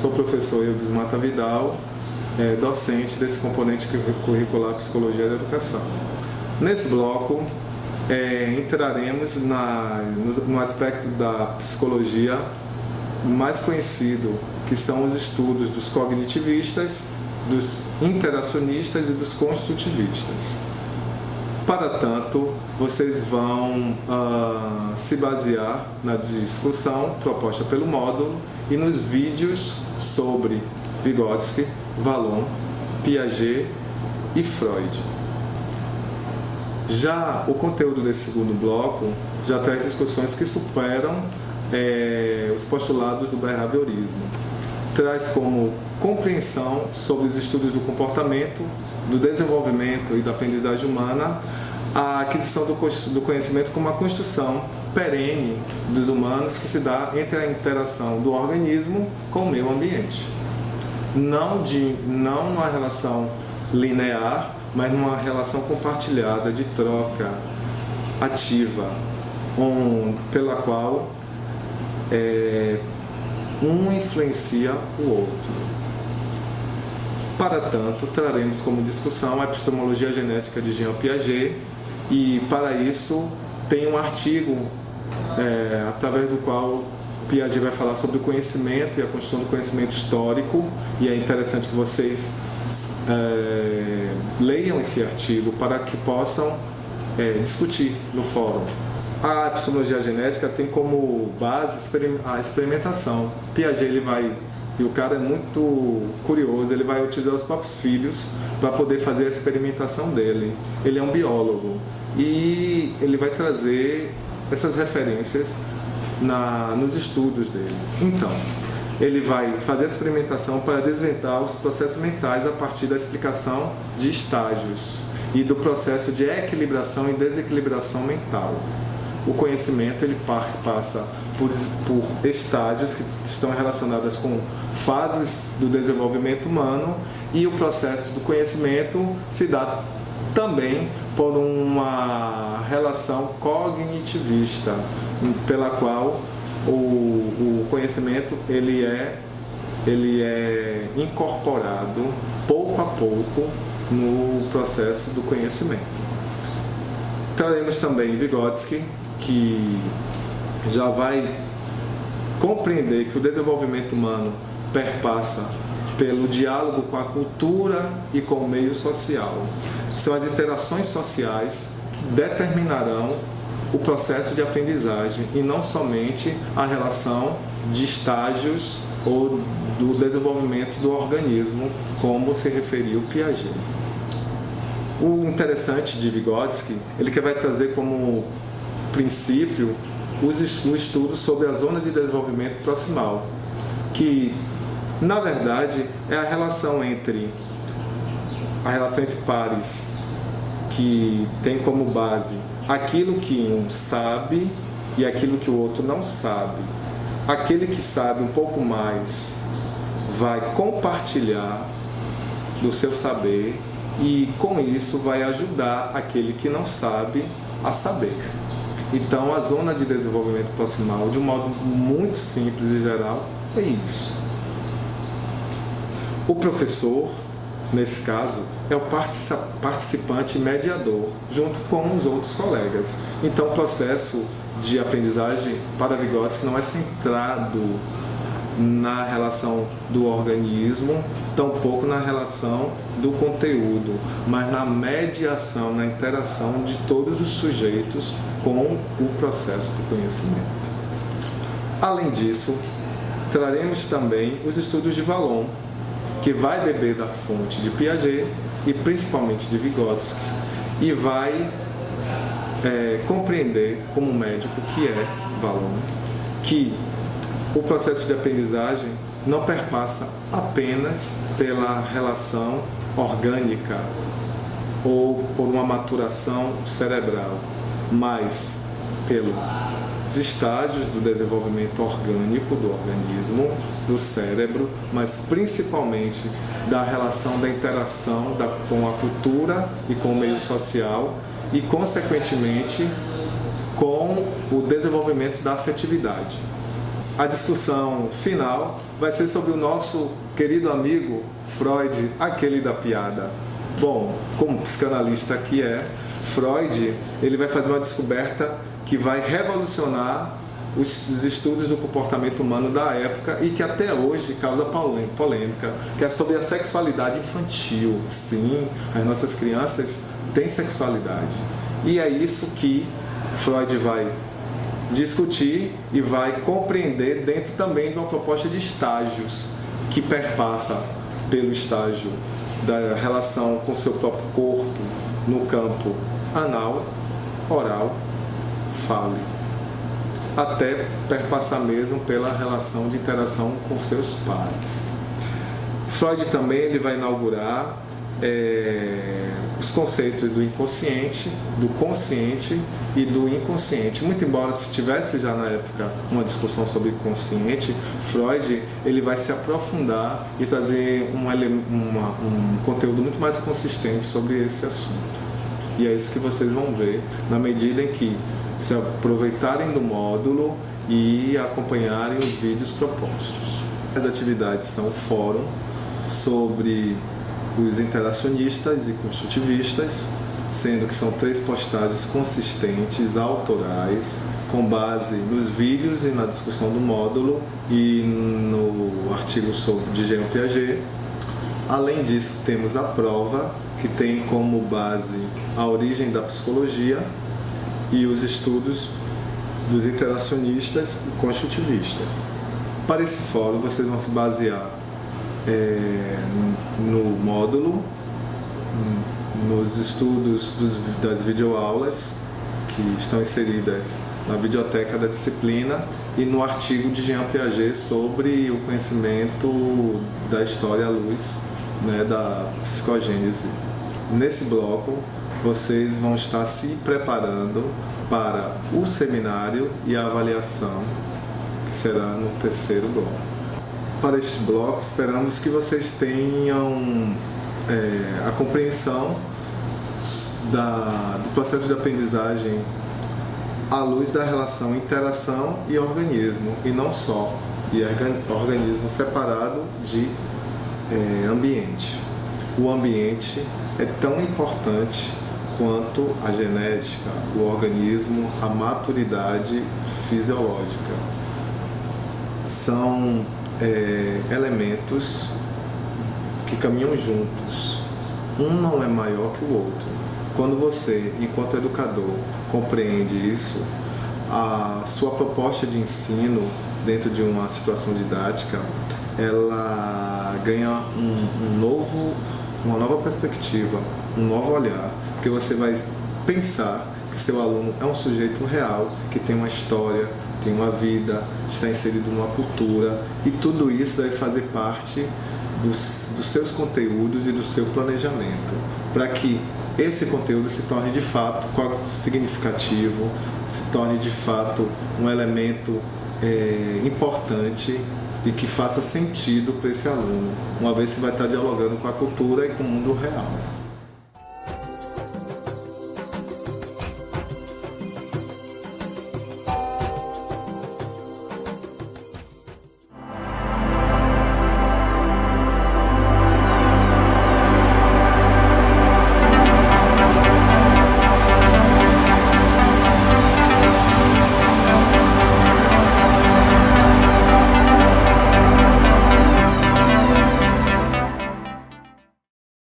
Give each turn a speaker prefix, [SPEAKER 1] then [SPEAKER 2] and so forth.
[SPEAKER 1] Sou o professor Eudes Mata Vidal, docente desse componente curricular Psicologia da Educação. Nesse bloco, entraremos no aspecto da psicologia mais conhecido, que são os estudos dos cognitivistas, dos interacionistas e dos construtivistas. Para tanto, vocês vão se basear na discussão proposta pelo módulo e nos vídeos sobre Vygotsky, Vallon, Piaget e Freud. Já o conteúdo desse segundo bloco já traz discussões que superam os postulados do behaviorismo. Traz como compreensão sobre os estudos do comportamento, do desenvolvimento e da aprendizagem humana, a aquisição do conhecimento como uma construção perene dos humanos que se dá entre a interação do organismo com o meio ambiente. Não numa relação linear, mas numa relação compartilhada de troca ativa, pela qual um influencia o outro. Para tanto, traremos como discussão a epistemologia genética de Jean Piaget e, para isso, tem um artigo através do qual Piaget vai falar sobre o conhecimento e a construção do conhecimento histórico, e é interessante que vocês leiam esse artigo para que possam discutir no fórum. A epistemologia genética tem como base a experimentação. Piaget e o cara é muito curioso, ele vai utilizar os próprios filhos para poder fazer a experimentação dele. Ele é um biólogo e ele vai trazer essas referências nos estudos dele. Então, ele vai fazer a experimentação para desvendar os processos mentais a partir da explicação de estágios e do processo de equilibração e desequilibração mental. O conhecimento ele passa por estágios que estão relacionados com fases do desenvolvimento humano, e o processo do conhecimento se dá também por uma relação cognitivista, pela qual o conhecimento ele é incorporado pouco a pouco no processo do conhecimento. Traremos também Vygotsky, que já vai compreender que o desenvolvimento humano perpassa pelo diálogo com a cultura e com o meio social. São as interações sociais que determinarão o processo de aprendizagem e não somente a relação de estágios ou do desenvolvimento do organismo, como se referiu Piaget. O interessante de Vygotsky, ele que vai trazer como princípio o estudo sobre a zona de desenvolvimento proximal, que na verdade é a relação entre pares, que tem como base aquilo que um sabe e aquilo que o outro não sabe. Aquele que sabe um pouco mais vai compartilhar do seu saber e com isso vai ajudar aquele que não sabe a saber. Então, a zona de desenvolvimento proximal, de um modo muito simples e geral, é isso. O professor, nesse caso, é o participante mediador, junto com os outros colegas. Então, o processo de aprendizagem para Vygotsky não é centrado na relação do organismo, tampouco na relação do conteúdo, mas na mediação, na interação de todos os sujeitos com o processo do conhecimento. Além disso, traremos também os estudos de Vallon, que vai beber da fonte de Piaget e principalmente de Vygotsky, e vai compreender como médico que é Vallon, que o processo de aprendizagem não perpassa apenas pela relação orgânica ou por uma maturação cerebral, mas pelos estágios do desenvolvimento orgânico do organismo, do cérebro, mas principalmente da relação da interação com a cultura e com o meio social e, consequentemente, com o desenvolvimento da afetividade. a discussão final vai ser sobre o nosso querido amigo Freud, aquele da piada. Bom, como psicanalista que é, Freud ele vai fazer uma descoberta que vai revolucionar os estudos do comportamento humano da época e que até hoje causa polêmica, que é sobre a sexualidade infantil. Sim, as nossas crianças têm sexualidade. E é isso que Freud vai discutir e vai compreender dentro também de uma proposta de estágios que perpassa pelo estágio da relação com seu próprio corpo no campo anal, oral, fálico, até perpassar mesmo pela relação de interação com seus pares. Freud também ele vai inaugurar os conceitos do inconsciente, do consciente e do inconsciente. Muito embora se tivesse já na época uma discussão sobre o consciente, Freud ele vai se aprofundar e trazer um conteúdo muito mais consistente sobre esse assunto. E é isso que vocês vão ver na medida em que se aproveitarem do módulo e acompanharem os vídeos propostos. As atividades são o fórum sobre os interacionistas e construtivistas, sendo que são 3 postagens consistentes, autorais, com base nos vídeos e na discussão do módulo e no artigo de Jean Piaget. Além disso, temos a prova, que tem como base a origem da psicologia e os estudos dos interacionistas e construtivistas. Para esse fórum, vocês vão se basear no módulo, nos estudos das videoaulas que estão inseridas na videoteca da disciplina e no artigo de Jean Piaget sobre o conhecimento da história à luz, né, da psicogênese. Nesse bloco, vocês vão estar se preparando para o seminário e a avaliação, que será no 3º bloco. Para este bloco, esperamos que tenham a compreensão do processo de aprendizagem à luz da relação interação e organismo, e não só, e organismo separado de ambiente. O ambiente é tão importante quanto a genética, o organismo, a maturidade fisiológica. São elementos que caminham juntos. Um não é maior que o outro. Quando você, enquanto educador, compreende isso, a sua proposta de ensino dentro de uma situação didática, ela ganha uma nova perspectiva, um novo olhar, porque você vai pensar que seu aluno é um sujeito real, que tem uma história, tem uma vida, está inserido numa cultura, e tudo isso deve fazer parte dos seus conteúdos e do seu planejamento, para que esse conteúdo se torne de fato significativo, se torne de fato um elemento importante e que faça sentido para esse aluno, uma vez que vai estar dialogando com a cultura e com o mundo real.